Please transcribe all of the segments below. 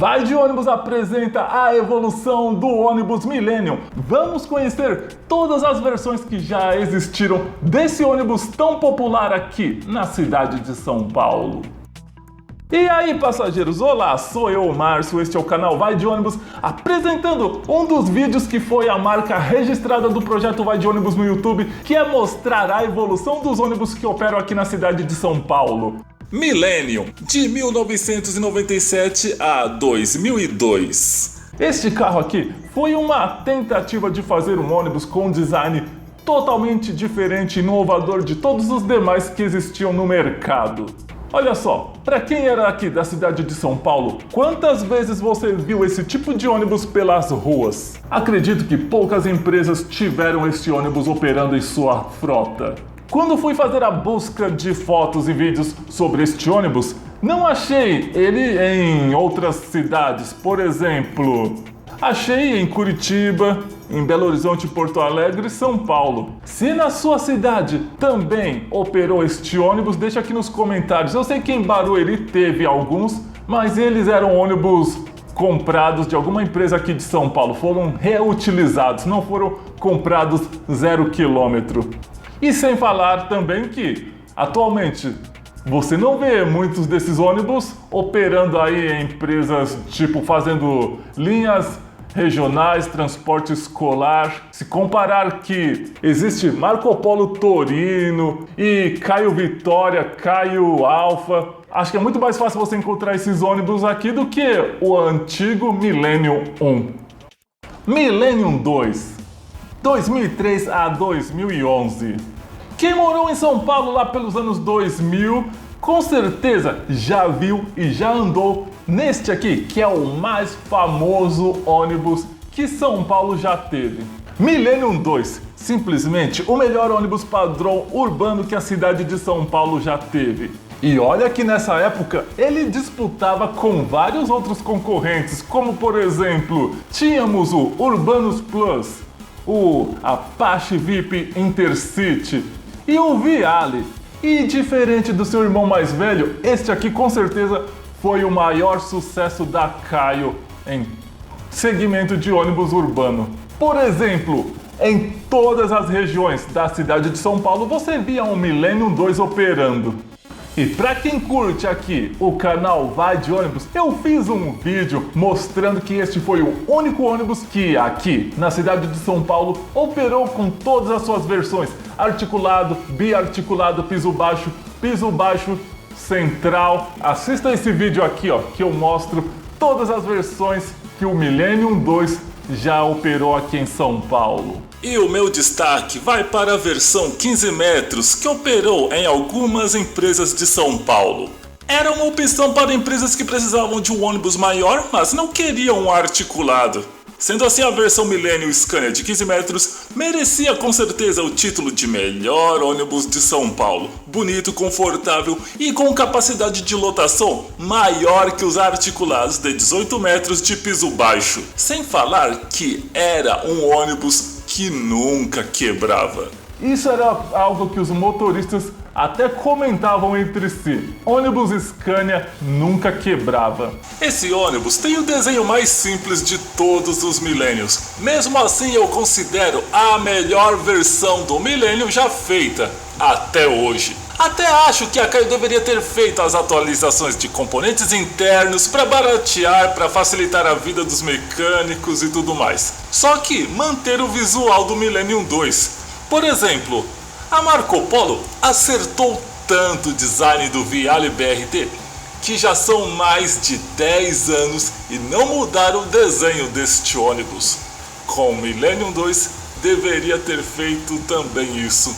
Vai de Ônibus apresenta a evolução do ônibus Millennium. Vamos conhecer todas as versões que já existiram desse ônibus tão popular aqui na cidade de São Paulo. E aí, passageiros, olá, sou eu, o Márcio, este é o canal Vai de Ônibus, apresentando um dos vídeos que foi a marca registrada do projeto Vai de Ônibus no YouTube, que é mostrar a evolução dos ônibus que operam aqui na cidade de São Paulo. Millennium, de 1997 a 2002. Este carro aqui foi uma tentativa de fazer um ônibus com um design totalmente diferente e inovador de todos os demais que existiam no mercado. Olha só, para quem era aqui da cidade de São Paulo, quantas vezes você viu esse tipo de ônibus pelas ruas? Acredito que poucas empresas tiveram esse ônibus operando em sua frota. Quando fui fazer a busca de fotos e vídeos sobre este ônibus, não achei ele em outras cidades. Por exemplo, achei em Curitiba, em Belo Horizonte, Porto Alegre e São Paulo. Se na sua cidade também operou este ônibus, deixa aqui nos comentários. Eu sei que em Barueri teve alguns, mas eles eram ônibus comprados de alguma empresa aqui de São Paulo. Foram reutilizados, não foram comprados 0 quilômetro. E sem falar também que, atualmente, você não vê muitos desses ônibus operando aí em empresas, tipo, fazendo linhas regionais, transporte escolar. Se comparar que existe Marco Polo Torino e Caio Vitória, Caio Alfa, acho que é muito mais fácil você encontrar esses ônibus aqui do que o antigo Millennium 1. Millennium 2, 2003 a 2011. Quem morou em São Paulo lá pelos anos 2000, com certeza já viu e já andou neste aqui, que é o mais famoso ônibus que São Paulo já teve. Millennium 2, simplesmente o melhor ônibus padrão urbano que a cidade de São Paulo já teve. E olha que nessa época ele disputava com vários outros concorrentes, como por exemplo, tínhamos o Urbanus Plus, o Apache VIP Intercity e o Viale. E diferente do seu irmão mais velho, este aqui com certeza foi o maior sucesso da Caio em segmento de ônibus urbano. Por exemplo, em todas as regiões da cidade de São Paulo você via um Millennium 2 operando. E para quem curte aqui o canal Vai de Ônibus, eu fiz um vídeo mostrando que este foi o único ônibus que aqui na cidade de São Paulo operou com todas as suas versões: articulado, biarticulado, piso baixo, central. Assista esse vídeo aqui, ó, que eu mostro todas as versões que o Millennium 2 já operou aqui em São Paulo. E o meu destaque vai para a versão 15 metros que operou em algumas empresas de São Paulo. Era uma opção para empresas que precisavam de um ônibus maior, mas não queriam um articulado. Sendo assim, a versão Millennium Scania de 15 metros merecia com certeza o título de melhor ônibus de São Paulo. Bonito, confortável e com capacidade de lotação maior que os articulados de 18 metros de piso baixo. Sem falar que era um ônibus que nunca quebrava. Isso era algo que os motoristas até comentavam entre si. Ônibus Scania nunca quebrava. Esse ônibus tem o desenho mais simples de todos os Millenniums. Mesmo assim, eu considero a melhor versão do Millennium já feita até hoje. Até acho que a Caio deveria ter feito as atualizações de componentes internos para baratear, para facilitar a vida dos mecânicos e tudo mais. Só que manter o visual do Millennium 2. Por exemplo, a Marco Polo acertou tanto o design do Viale BRT que já são mais de 10 anos e não mudaram o desenho deste ônibus. Com o Millennium 2 deveria ter feito também isso.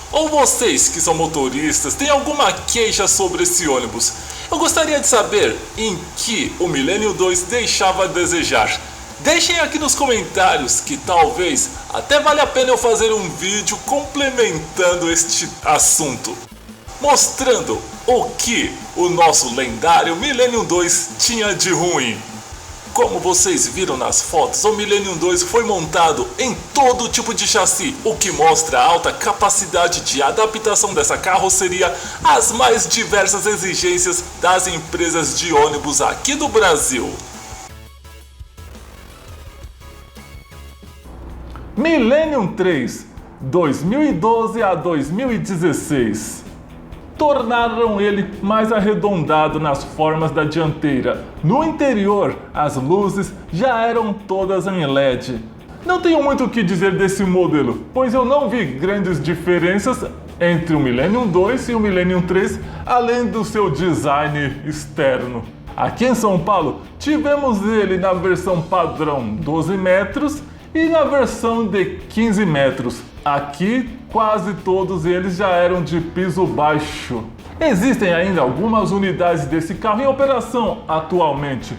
Ou vocês que são motoristas têm alguma queixa sobre esse ônibus? Eu gostaria de saber em que o Millennium 2 deixava a desejar. Deixem aqui nos comentários que talvez até valha a pena eu fazer um vídeo complementando este assunto, mostrando o que o nosso lendário Millennium 2 tinha de ruim. Como vocês viram nas fotos, o Millennium 2 foi montado em todo tipo de chassi, o que mostra a alta capacidade de adaptação dessa carroceria às mais diversas exigências das empresas de ônibus aqui do Brasil. Millennium 3, 2012 a 2016. Tornaram ele mais arredondado nas formas da dianteira. No interior, as luzes já eram todas em LED. Não tenho muito o que dizer desse modelo, pois eu não vi grandes diferenças entre o Millennium 2 e o Millennium 3, além do seu design externo. Aqui em São Paulo, tivemos ele na versão padrão 12 metros e na versão de 15 metros. Aqui, quase todos eles já eram de piso baixo. Existem ainda algumas unidades desse carro em operação atualmente.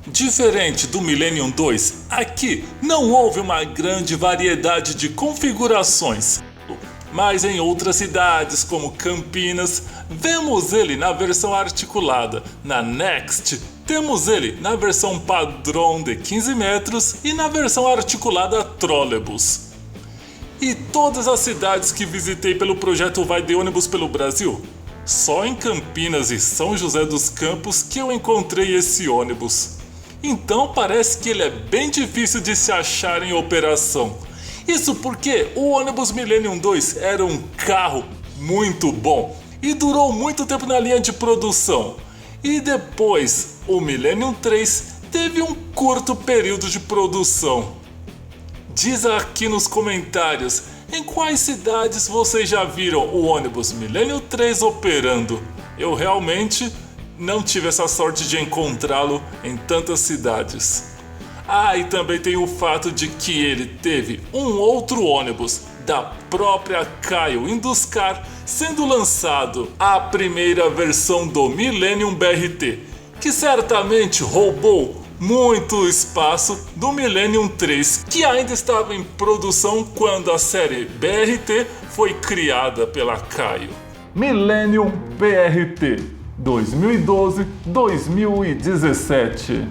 Diferente do Millennium 2, aqui não houve uma grande variedade de configurações. Mas em outras cidades, como Campinas, vemos ele na versão articulada. Na Next, temos ele na versão padrão de 15 metros e na versão articulada Trolebus. E todas as cidades que visitei pelo projeto Vai de Ônibus pelo Brasil, só em Campinas e São José dos Campos que eu encontrei esse ônibus. Então parece que ele é bem difícil de se achar em operação. Isso porque o ônibus Millennium 2 era um carro muito bom e durou muito tempo na linha de produção. E depois, o Millennium 3 teve um curto período de produção. Diz aqui nos comentários em quais cidades vocês já viram o ônibus Millennium 3 operando. Eu realmente não tive essa sorte de encontrá-lo em tantas cidades. E também tem o fato de que ele teve um outro ônibus da própria Caio Induscar sendo lançado, a primeira versão do Millennium BRT, que certamente roubou muito espaço do Millennium 3, que ainda estava em produção quando a série BRT foi criada pela Caio. Millennium BRT 2012-2017.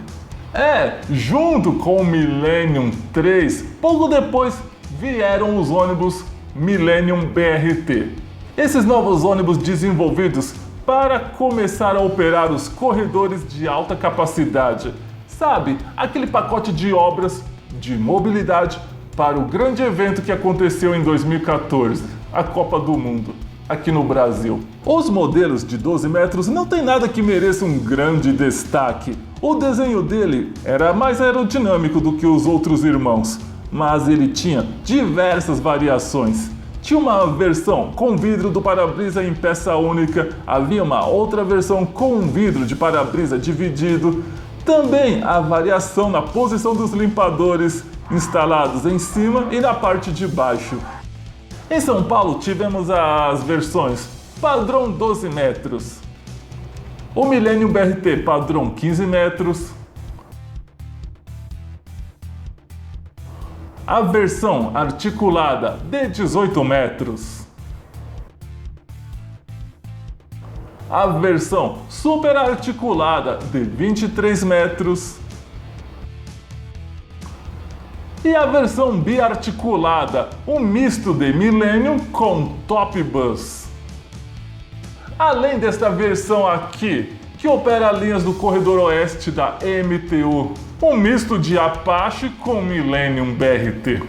Junto com o Millennium 3, pouco depois vieram os ônibus Millennium BRT. Esses novos ônibus desenvolvidos para começar a operar os corredores de alta capacidade. Sabe, aquele pacote de obras de mobilidade para o grande evento que aconteceu em 2014, a Copa do Mundo, aqui no Brasil. Os modelos de 12 metros não tem nada que mereça um grande destaque. O desenho dele era mais aerodinâmico do que os outros irmãos, mas ele tinha diversas variações. Tinha uma versão com vidro do para-brisa em peça única, havia uma outra versão com um vidro de para-brisa dividido. Também a variação na posição dos limpadores instalados em cima e na parte de baixo. Em São Paulo tivemos as versões padrão 12 metros, o Millennium BRT padrão 15 metros, a versão articulada de 18 metros, a versão super articulada de 23 metros e a versão biarticulada, um misto de Millennium com Top Bus. Além desta versão aqui, que opera linhas do corredor oeste da MTU, um misto de Apache com Millennium BRT.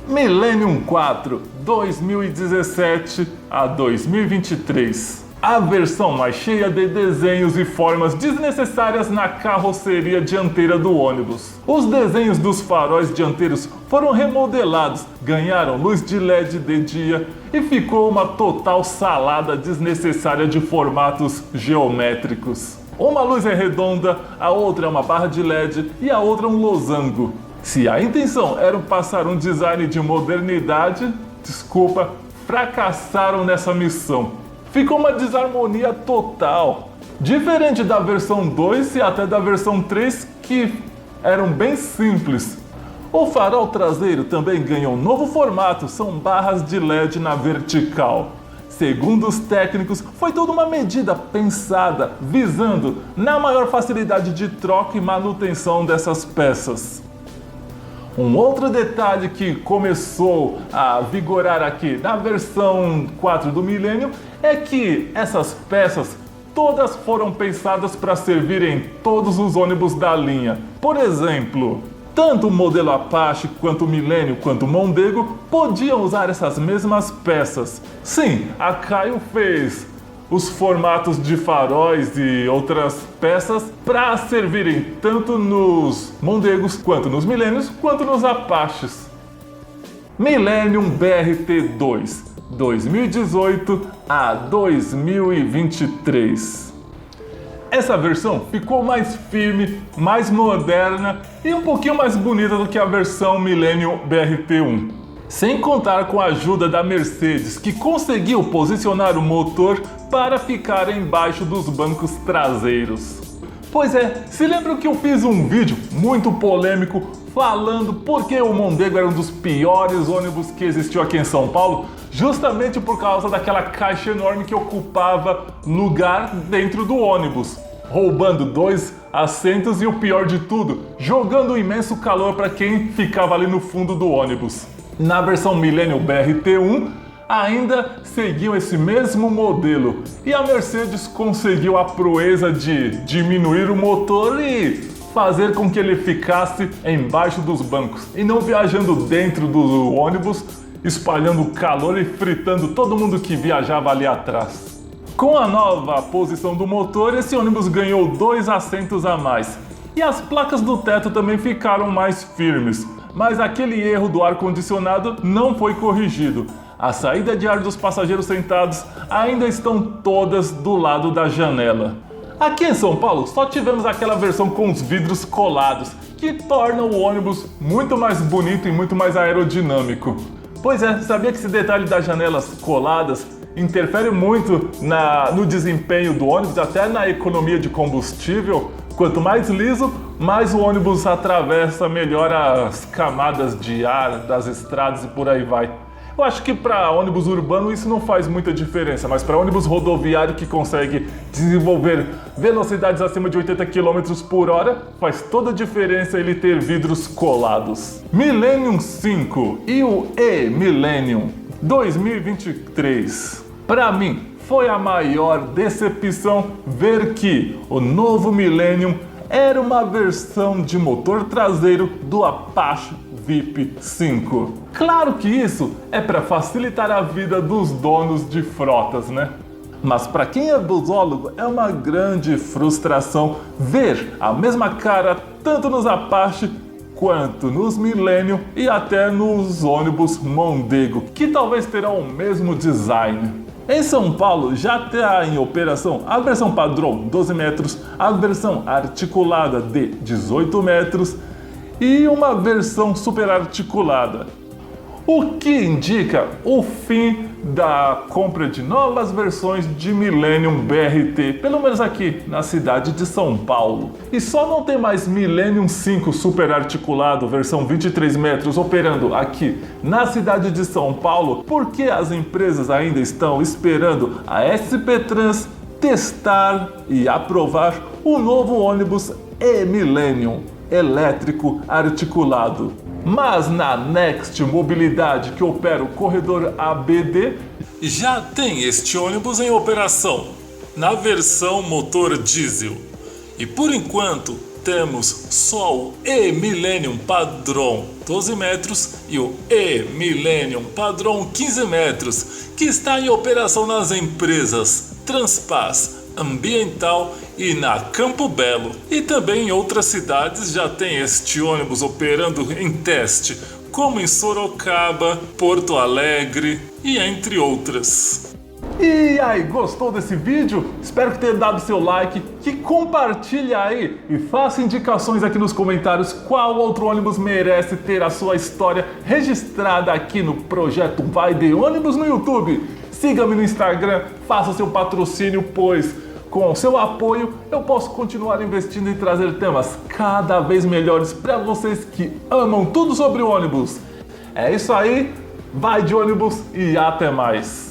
Millennium 4, 2017 a 2023. A versão mais cheia de desenhos e formas desnecessárias na carroceria dianteira do ônibus. Os desenhos dos faróis dianteiros foram remodelados, ganharam luz de LED de dia e ficou uma total salada desnecessária de formatos geométricos. Uma luz é redonda, a outra é uma barra de LED e a outra um losango. Se a intenção era passar um design de modernidade, fracassaram nessa missão. Ficou uma desarmonia total. Diferente da versão 2 e até da versão 3, que eram bem simples. O farol traseiro também ganhou um novo formato, são barras de LED na vertical. Segundo os técnicos, foi toda uma medida pensada, visando na maior facilidade de troca e manutenção dessas peças. Um outro detalhe que começou a vigorar aqui na versão 4 do Millennium é que essas peças todas foram pensadas para servir em todos os ônibus da linha. Por exemplo, Tanto o modelo Apache, quanto o Millennium, quanto o Mondego podiam usar essas mesmas peças. Sim, a Caio fez os formatos de faróis e outras peças para servirem tanto nos Mondegos, quanto nos Millenniums, quanto nos Apaches. Millennium BRT2, 2018 a 2023. Essa versão ficou mais firme, mais moderna e um pouquinho mais bonita do que a versão Millennium BRT1. Sem contar com a ajuda da Mercedes, que conseguiu posicionar o motor para ficar embaixo dos bancos traseiros. Pois é, se lembram que eu fiz um vídeo muito polêmico falando por que o Mondego era um dos piores ônibus que existiu aqui em São Paulo? Justamente por causa daquela caixa enorme que ocupava lugar dentro do ônibus, roubando 2 assentos e o pior de tudo, jogando um imenso calor para quem ficava ali no fundo do ônibus. Na versão Millennium BRT1 ainda seguiam esse mesmo modelo e a Mercedes conseguiu a proeza de diminuir o motor e fazer com que ele ficasse embaixo dos bancos e não viajando dentro do ônibus, espalhando calor e fritando todo mundo que viajava ali atrás. Com a nova posição do motor, esse ônibus ganhou 2 assentos a mais e as placas do teto também ficaram mais firmes, mas aquele erro do ar-condicionado não foi corrigido. A saída de ar dos passageiros sentados ainda estão todas do lado da janela. Aqui em São Paulo só tivemos aquela versão com os vidros colados, que torna o ônibus muito mais bonito e muito mais aerodinâmico. Pois é, sabia que esse detalhe das janelas coladas interfere muito no desempenho do ônibus, até na economia de combustível? Quanto mais liso, mais o ônibus atravessa melhor as camadas de ar das estradas e por aí vai. Eu acho que para ônibus urbano isso não faz muita diferença, mas para ônibus rodoviário que consegue desenvolver velocidades acima de 80 km por hora, faz toda a diferença ele ter vidros colados. Millennium 5 e o E-Millennium 2023. Para mim, foi a maior decepção ver que o novo Millennium era uma versão de motor traseiro do Apache VIP 5. Claro que isso é para facilitar a vida dos donos de frotas, né? Mas para quem é busólogo é uma grande frustração ver a mesma cara tanto nos Apache quanto nos Millennium e até nos ônibus Mondego, que talvez terão o mesmo design. Em São Paulo já está em operação a versão padrão 12 metros, a versão articulada de 18 metros e uma versão super articulada, o que indica o fim da compra de novas versões de Millennium BRT, pelo menos aqui na cidade de São Paulo. E só não tem mais Millennium 5 super articulado, versão 23 metros, operando aqui na cidade de São Paulo, porque as empresas ainda estão esperando a SP Trans testar e aprovar o novo ônibus E-Millennium elétrico articulado. Mas na Next Mobilidade, que opera o corredor ABD, já tem este ônibus em operação, na versão motor diesel. E por enquanto temos só o E-Millennium padrão 12 metros e o E-Millennium padrão 15 metros, que está em operação nas empresas Transpaz, Ambiental e na Campo Belo. E também em outras cidades já tem este ônibus operando em teste, como em Sorocaba, Porto Alegre e entre outras. E aí, gostou desse vídeo? Espero que tenha dado seu like, que compartilhe aí e faça indicações aqui nos comentários qual outro ônibus merece ter a sua história registrada aqui no projeto Vai de Ônibus no YouTube. Siga-me no Instagram, faça seu patrocínio, pois com seu apoio eu posso continuar investindo e trazer temas cada vez melhores para vocês que amam tudo sobre ônibus. É isso aí, vai de ônibus e até mais!